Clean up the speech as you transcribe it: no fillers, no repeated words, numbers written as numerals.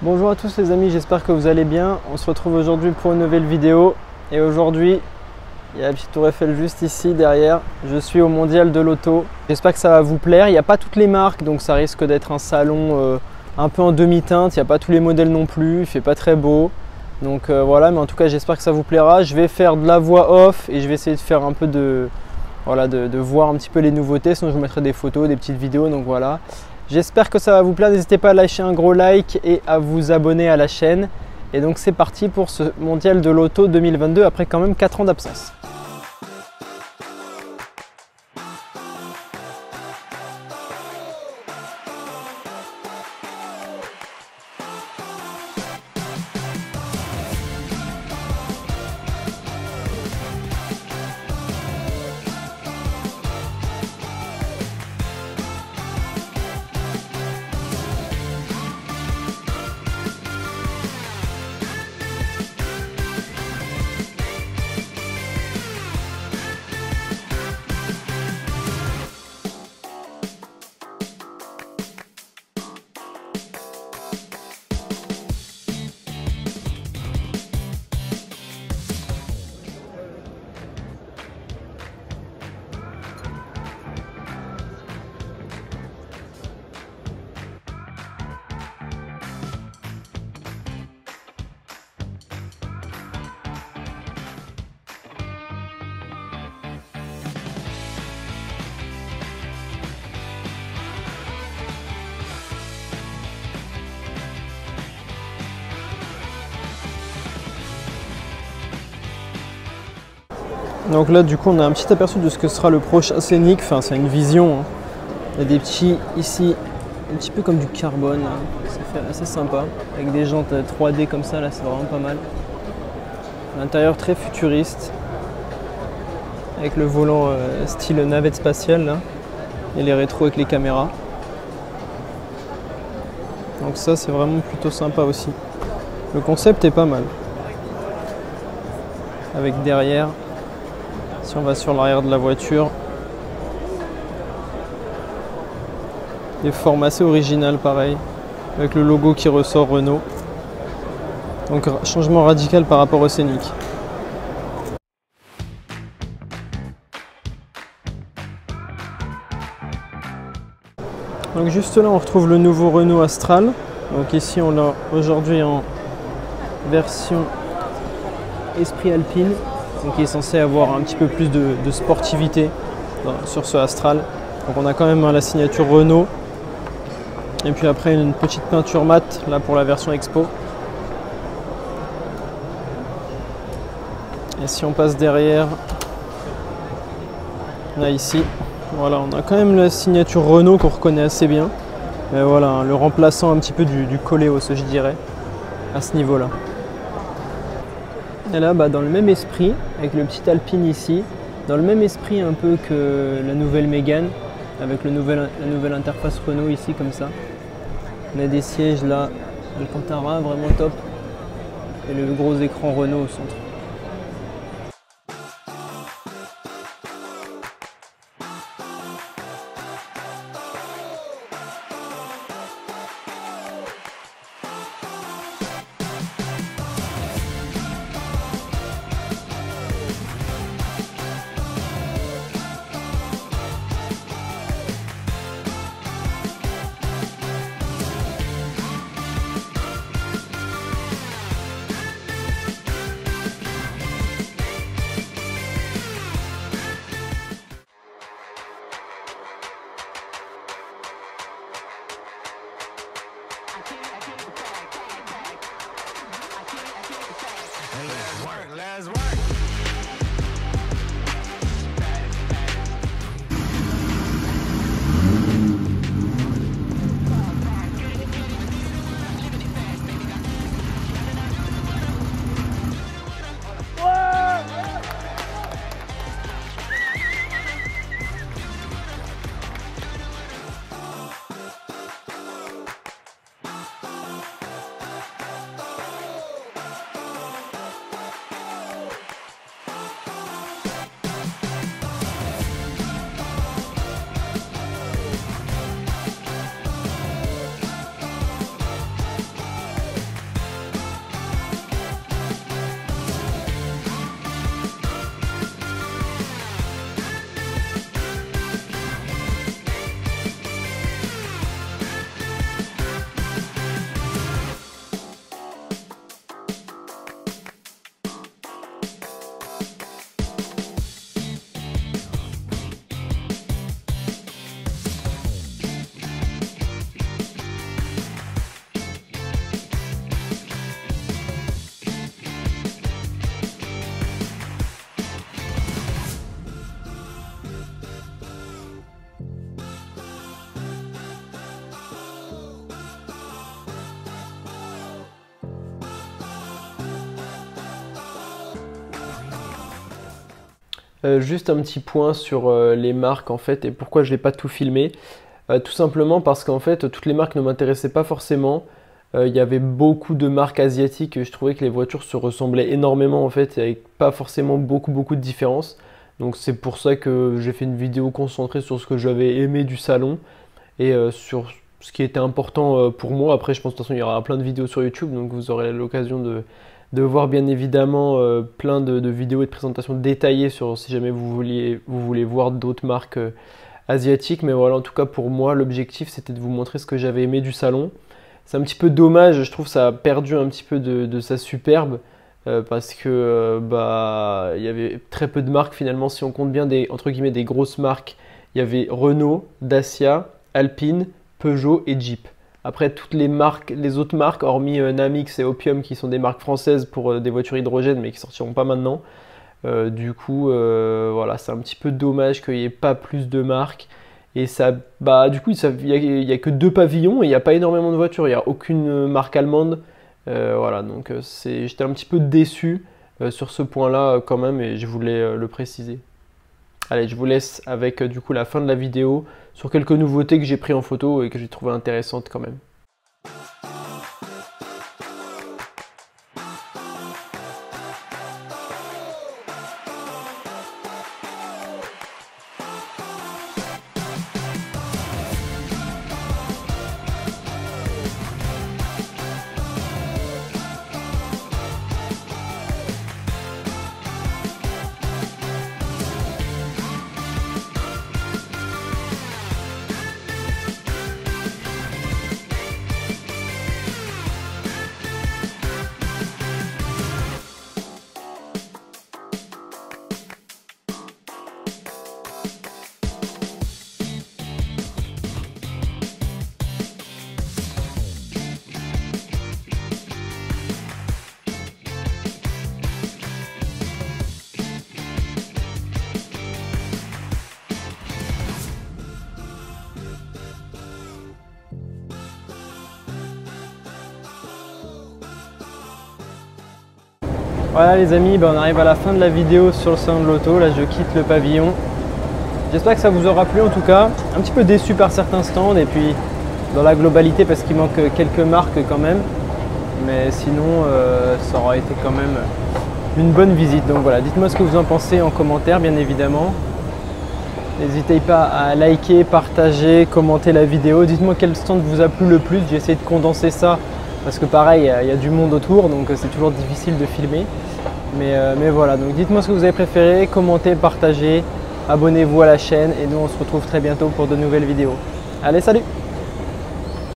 Bonjour à tous les amis, j'espère que vous allez bien. On se retrouve aujourd'hui pour une nouvelle vidéo. Et aujourd'hui, il y a la petite tour Eiffel juste ici derrière. Je suis au mondial de l'auto. J'espère que ça va vous plaire. Il n'y a pas toutes les marques, donc ça risque d'être un salon un peu en demi-teinte. Il n'y a pas tous les modèles non plus, il ne fait pas très beau. Donc voilà, mais en tout cas j'espère que ça vous plaira. Je vais faire de la voix off et je vais essayer de faire un peu de voir un petit peu les nouveautés. Sinon je vous mettrai des photos, des petites vidéos, donc voilà. J'espère que ça va vous plaire, n'hésitez pas à lâcher un gros like et à vous abonner à la chaîne. Et donc c'est parti pour ce mondial de l'auto 2022 après quand même 4 ans d'absence. Donc là du coup on a un petit aperçu de ce que sera le prochain Scénic, enfin c'est une vision, hein. Il y a des petits ici, un petit peu comme du carbone, hein. Ça fait assez sympa, avec des jantes 3D comme ça, là c'est vraiment pas mal. L'intérieur très futuriste, avec le volant style navette spatiale là, et les rétros avec les caméras. Donc ça c'est vraiment plutôt sympa aussi. Le concept est pas mal. Avec derrière, si on va sur l'arrière de la voiture, des formes assez originales pareil, avec le logo qui ressort Renault. Donc changement radical par rapport au Scénic. Donc juste là on retrouve le nouveau Renault Astral. Donc ici on l'a aujourd'hui en version Esprit Alpine. Donc il est censé avoir un petit peu plus de sportivité sur ce Astral. Donc on a quand même la signature Renault. Et puis après une petite peinture mate là pour la version Expo. Et si on passe derrière, là ici, voilà, on a quand même la signature Renault qu'on reconnaît assez bien. Mais voilà, hein, le remplaçant un petit peu du Coléos, je dirais, à ce niveau-là. Et là, dans le même esprit, avec le petit Alpine ici, dans le même esprit un peu que la nouvelle Mégane, avec la nouvelle interface Renault ici, comme ça. On a des sièges là, Alcantara, vraiment top. Et le gros écran Renault au centre. Juste un petit point sur les marques en fait et pourquoi je n'ai pas tout filmé. Tout simplement parce qu'en fait toutes les marques ne m'intéressaient pas forcément. Il y avait beaucoup de marques asiatiques et je trouvais que les voitures se ressemblaient énormément en fait. Il n'y avait pas forcément beaucoup de différences. Donc c'est pour ça que j'ai fait une vidéo concentrée sur ce que j'avais aimé du salon et sur ce qui était important pour moi. Après je pense de toute façon il y aura plein de vidéos sur YouTube donc vous aurez l'occasion de voir bien évidemment plein de vidéos et de présentations détaillées sur si jamais vous voulez voir d'autres marques asiatiques. Mais voilà, en tout cas pour moi l'objectif c'était de vous montrer ce que j'avais aimé du salon. C'est un petit peu dommage, je trouve que ça a perdu un petit peu de sa superbe parce que il y avait très peu de marques finalement. Si on compte bien entre guillemets des grosses marques, il y avait Renault, Dacia, Alpine, Peugeot et Jeep. Après toutes les autres marques, hormis Namix et Opium qui sont des marques françaises pour des voitures hydrogène mais qui sortiront pas maintenant. Du coup, voilà, c'est un petit peu dommage qu'il n'y ait pas plus de marques. Et ça, du coup, il n'y a que 2 pavillons et il n'y a pas énormément de voitures. Il n'y a aucune marque allemande. Voilà, donc j'étais un petit peu déçu sur ce point-là quand même et je voulais le préciser. Allez, je vous laisse avec du coup la fin de la vidéo sur quelques nouveautés que j'ai pris en photo et que j'ai trouvé intéressantes quand même. Voilà les amis, on arrive à la fin de la vidéo sur le salon de l'auto. Là je quitte le pavillon. J'espère que ça vous aura plu en tout cas. Un petit peu déçu par certains stands et puis dans la globalité parce qu'il manque quelques marques quand même. Mais sinon ça aura été quand même une bonne visite. Donc voilà, dites-moi ce que vous en pensez en commentaire bien évidemment. N'hésitez pas à liker, partager, commenter la vidéo. Dites-moi quel stand vous a plu le plus. J'ai essayé de condenser ça parce que pareil, il y a du monde autour, donc c'est toujours difficile de filmer. Mais voilà, donc dites-moi ce que vous avez préféré, commentez, partagez, abonnez-vous à la chaîne et nous on se retrouve très bientôt pour de nouvelles vidéos. Allez, salut!